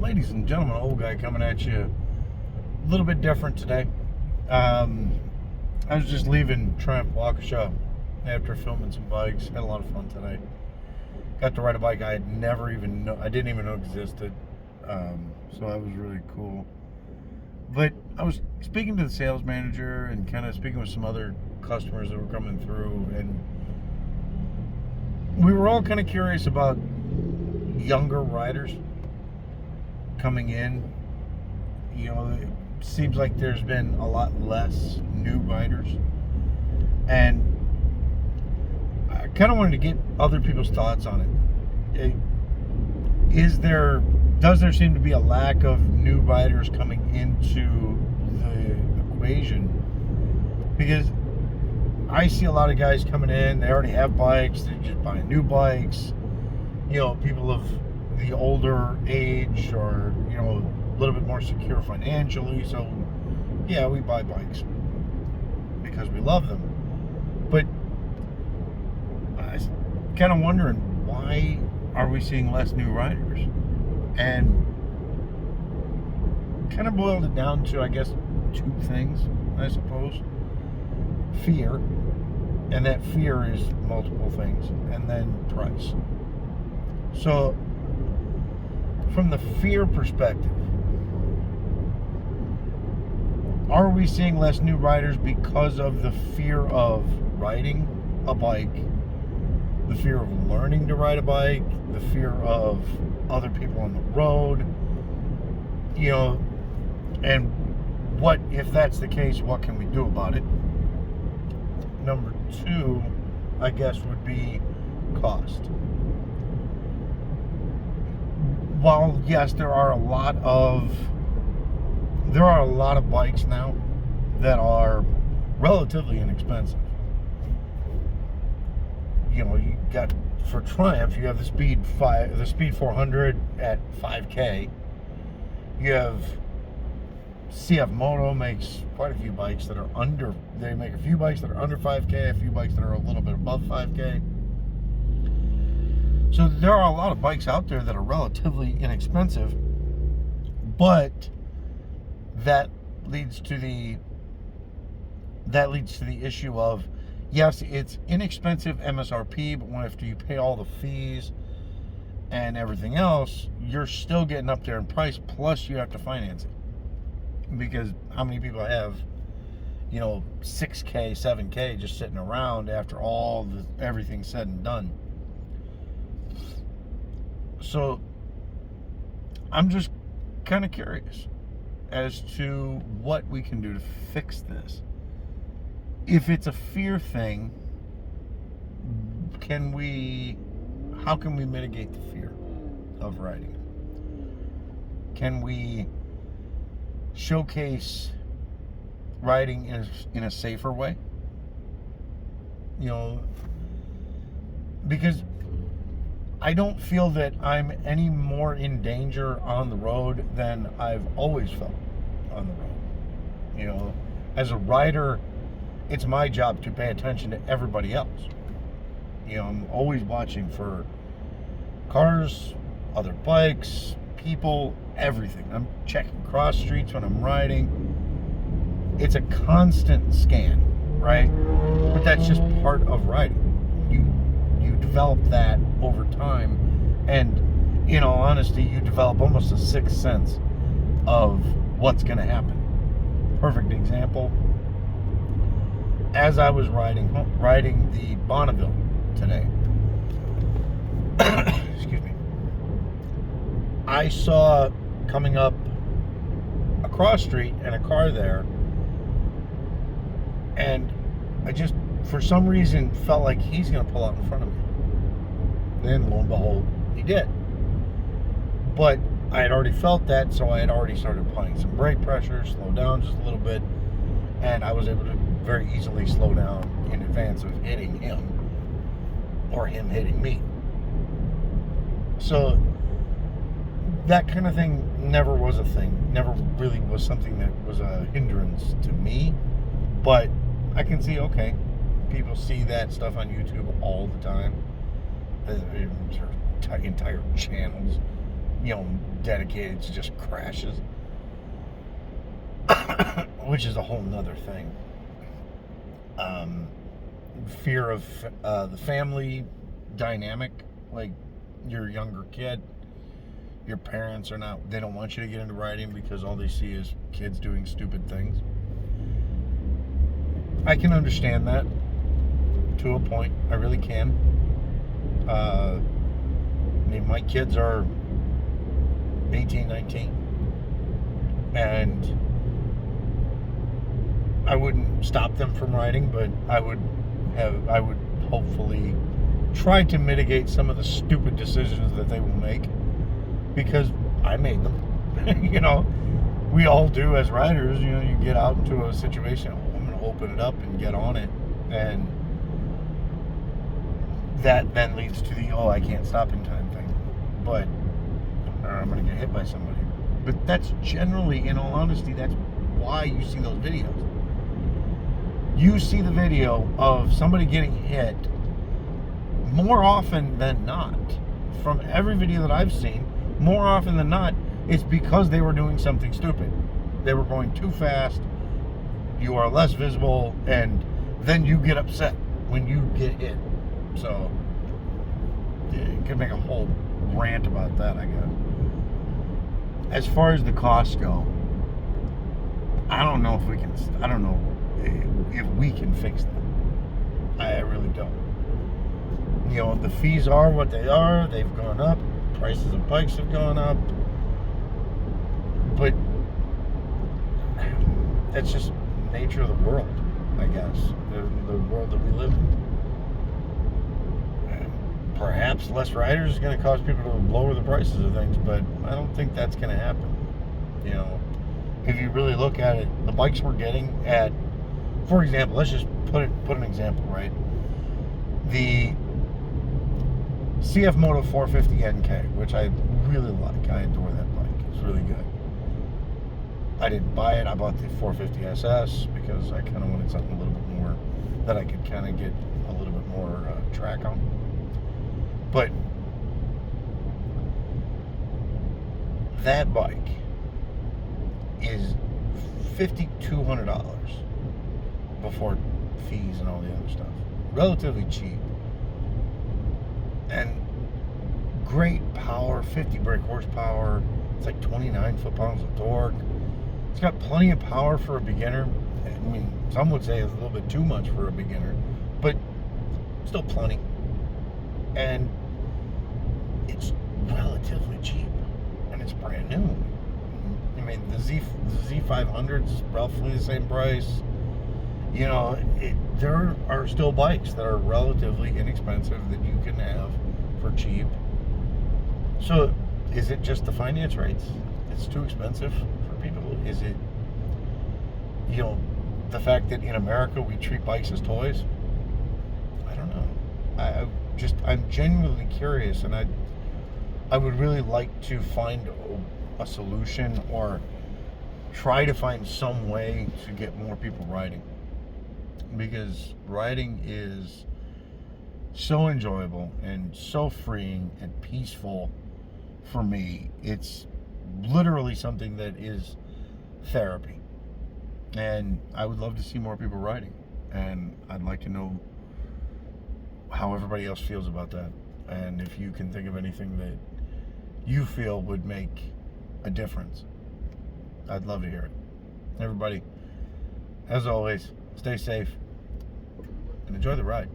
Ladies and gentlemen, old guy coming at you a little bit different today. I was just leaving Triumph Waukesha after filming some bikes. Had a lot of fun today. Got to ride a bike I didn't even know existed. So that was really cool. But I was speaking to the sales manager and kind of speaking with some other customers that were coming through, and we were all kind of curious about younger riders coming in. It seems like there's been a lot less new riders, and I kind of wanted to get other people's thoughts on it. Does there seem to be a lack of new riders coming into the equation? Because I see a lot of guys coming in, they already have bikes, they're just buying new bikes. People of the older age, or a little bit more secure financially, so yeah, we buy bikes because we love them. But I was kind of wondering, why are we seeing less new riders? And kind of boiled it down to, I guess, two things, I suppose. Fear, and that fear is multiple things, and then price. So from the fear perspective, are we seeing less new riders because of the fear of riding a bike, the fear of learning to ride a bike, the fear of other people on the road? And what, if that's the case, what can we do about it? Number two, I guess, would be cost. While yes, there are a lot of bikes now that are relatively inexpensive. You got, for Triumph, you have the Speed 400 at 5K. You have CF Moto makes quite a few bikes that are under. They make a few bikes that are under 5K, a few bikes that are a little bit above 5K. So there are a lot of bikes out there that are relatively inexpensive, but that leads to the issue of, yes, it's inexpensive MSRP, but after you pay all the fees and everything else, you're still getting up there in price, plus you have to finance it. Because how many people have 6K, 7K just sitting around after everything's said and done? So I'm just kind of curious as to what we can do to fix this. If it's a fear thing, how can we mitigate the fear of riding? Can we showcase riding in a safer way? Because I don't feel that I'm any more in danger on the road than I've always felt on the road. As a rider, it's my job to pay attention to everybody else. I'm always watching for cars, other bikes, people, everything. I'm checking cross streets when I'm riding. It's a constant scan, right? But that's just part of riding. You develop that over time, and in all honesty, you develop almost a sixth sense of what's going to happen. Perfect example. As I was riding the Bonneville today, excuse me, I saw coming up a cross street and a car there, and I just, for some reason, felt like he's going to pull out in front of me. Then, lo and behold, he did. But I had already felt that, so I had already started applying some brake pressure, slow down just a little bit, and I was able to very easily slow down in advance of hitting him, or him hitting me. So that kind of thing never was a thing, never really was something that was a hindrance to me. But I can see, okay, people see that stuff on YouTube all the time. Entire channels dedicated to just crashes, which is a whole nother thing. Fear of the family dynamic, like your younger kid, your parents they don't want you to get into riding because all they see is kids doing stupid things. I can understand that to a point. I really can. I mean, my kids are 18, 19, and I wouldn't stop them from riding, but I would hopefully try to mitigate some of the stupid decisions that they will make, because I made them. We all do as riders. You get out into a situation, I'm going to open it up and get on it, and that then leads to the I can't stop in time thing, but or I'm going to get hit by somebody. But that's generally, in all honesty, that's why you see those videos. You see the video of somebody getting hit more often than not. From every video that I've seen, more often than not, it's because they were doing something stupid. They were going too fast, you are less visible, and then you get upset when you get hit. So, you could make a whole rant about that, I guess. As far as the costs go, I don't know if we can fix that. I really don't. The fees are what they are. They've gone up. Prices of bikes have gone up. But that's just nature of the world, I guess. The world that we live in. Perhaps less riders is going to cause people to lower the prices of things, but I don't think that's going to happen. If you really look at it, the bikes we're getting at, for example, let's just put an example, right? The CF Moto 450 NK, which I really like. I adore that bike. It's really good. I didn't buy it. I bought the 450 SS because I kind of wanted something a little bit more that I could kind of get a little bit more track on. But that bike is $5,200 before fees and all the other stuff. Relatively cheap. And great power, 50 brake horsepower. It's like 29 foot-pounds of torque. It's got plenty of power for a beginner. I mean, some would say it's a little bit too much for a beginner, but still plenty. And it's relatively cheap, and it's brand new. I mean, the Z500 is roughly the same price. There are still bikes that are relatively inexpensive that you can have for cheap. So, is it just the finance rates? It's too expensive for people? Is it, the fact that in America we treat bikes as toys? I don't know. I'm genuinely curious, and I would really like to find a solution, or try to find some way to get more people riding, because riding is so enjoyable and so freeing and peaceful for me. It's literally something that is therapy, and I would love to see more people riding, and I'd like to know how everybody else feels about that, and if you can think of anything that you feel would make a difference. I'd love to hear it. Everybody, as always, stay safe and enjoy the ride.